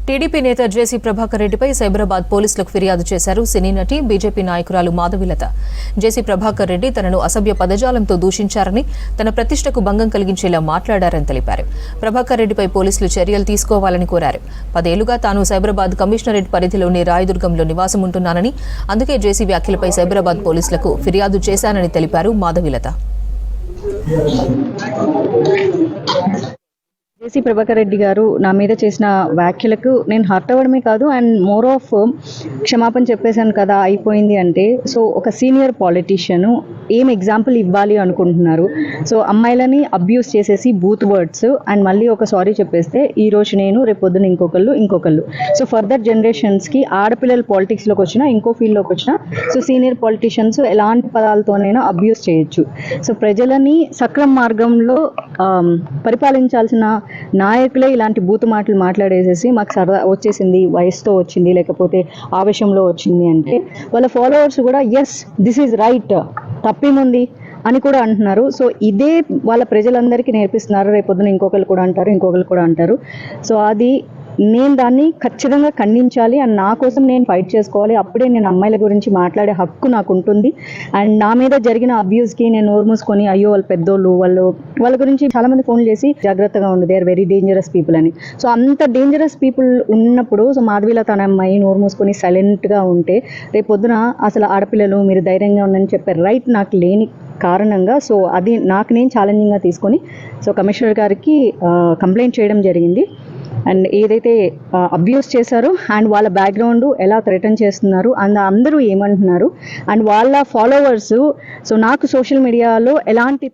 TDP నేత జేసీ ప్రభాకర్ రెడ్డిపై సైబరాబాద్ పోలీసులకు ఫిర్యాదు చేశారు సినీ నటి బీజేపీ నాయకురాలు మాధవిలత. జేసీ ప్రభాకర్ రెడ్డి తనను అసభ్య పదజాలంతో దూషించారని, తన ప్రతిష్టకు భంగం కలిగించేలా మాట్లాడారని తెలిపారు. ప్రభాకర్ రెడ్డిపై పోలీసులు చర్యలు తీసుకోవాలని కోరారు. 10 ఏళ్లుగా తాను సైబరాబాద్ కమిషనరేట్ పరిధిలోని రాయదుర్గంలో నివాసం ఉంటున్నానని, అందుకే జేసీ వ్యాఖ్యలపై సైబరాబాద్ పోలీసులకు ఫిర్యాదు చేశానని తెలిపారు మాధవిలత. జేసీ ప్రభాకర్ రెడ్డి గారు నా మీద చేసిన వ్యాఖ్యలకు నేను హర్ట్ అవ్వడమే కాదు, అండ్ మోర్ ఆఫ్ క్షమాపణ చెప్పేశాను కదా అయిపోయింది అంటే, సో ఒక సీనియర్ పాలిటీషియన్ ఏం ఎగ్జాంపుల్ ఇవ్వాలి అనుకుంటున్నారు. సో అమ్మాయిలని అబ్యూస్ చేసేసి బూత్ వర్డ్స్ అండ్ మళ్ళీ ఒక సారీ చెప్పేస్తే ఈ రోజు నేను రేపు పొద్దున ఇంకొకళ్ళు సో ఫర్దర్ జనరేషన్స్కి ఆడపిల్లలు పాలిటిక్స్లోకి వచ్చినా ఇంకో ఫీల్డ్లోకి వచ్చినా సో సీనియర్ పాలిటీషియన్స్ ఎలాంటి పదాలతోనైనా అబ్యూస్ చేయొచ్చు. సో ప్రజలని సక్రమ మార్గంలో పరిపాలించాల్సిన నాయకులే ఇలాంటి బూతు మాటలు మాట్లాడేసేసి మాకు సరదా వచ్చేసింది, వయసుతో వచ్చింది, లేకపోతే ఆవేశంలో వచ్చింది అంటే వాళ్ళ ఫాలోవర్స్ కూడా ఎస్ దిస్ ఈజ్ రైట్, తప్పేముంది అని కూడా అంటున్నారు. సో ఇదే వాళ్ళ ప్రజలందరికీ నేర్పిస్తున్నారు. రేపొద్దున ఇంకొకరు కూడా అంటారు. సో అది నేను దాన్ని ఖచ్చితంగా ఖండించాలి అండ్ నా కోసం నేను ఫైట్ చేసుకోవాలి. అప్పుడే నేను అమ్మాయిల గురించి మాట్లాడే హక్కు నాకు ఉంటుంది. అండ్ నా మీద జరిగిన అబ్యూస్కి నేను నోరు మూసుకొని అయ్యో వాళ్ళు పెద్దోళ్ళు, వాళ్ళ గురించి చాలామంది ఫోన్ చేసి జాగ్రత్తగా ఉండు, they are very dangerous people అని. సో అంత డేంజరస్ పీపుల్ ఉన్నప్పుడు సో మాధవిలత తన అమ్మాయి నోరు మూసుకొని సైలెంట్గా ఉంటే రేపొద్దున అసలు ఆడపిల్లలు మీరు ధైర్యంగా ఉందని చెప్పే రైట్ నాకు లేని కారణంగా సో అది నాకు నేను ఛాలెంజింగ్గా తీసుకొని సో కమిషనర్ గారికి కంప్లైంట్ చేయడం జరిగింది. అండ్ ఏదైతే అబ్యూస్ చేశారో అండ్ వాళ్ళ బ్యాక్గ్రౌండ్ ఎలా థ్రెటన్ చేస్తున్నారు అండ్ అందరూ ఏమంటున్నారు అండ్ వాళ్ళ ఫాలోవర్స్ సో నాకు సోషల్ మీడియాలో ఎలాంటి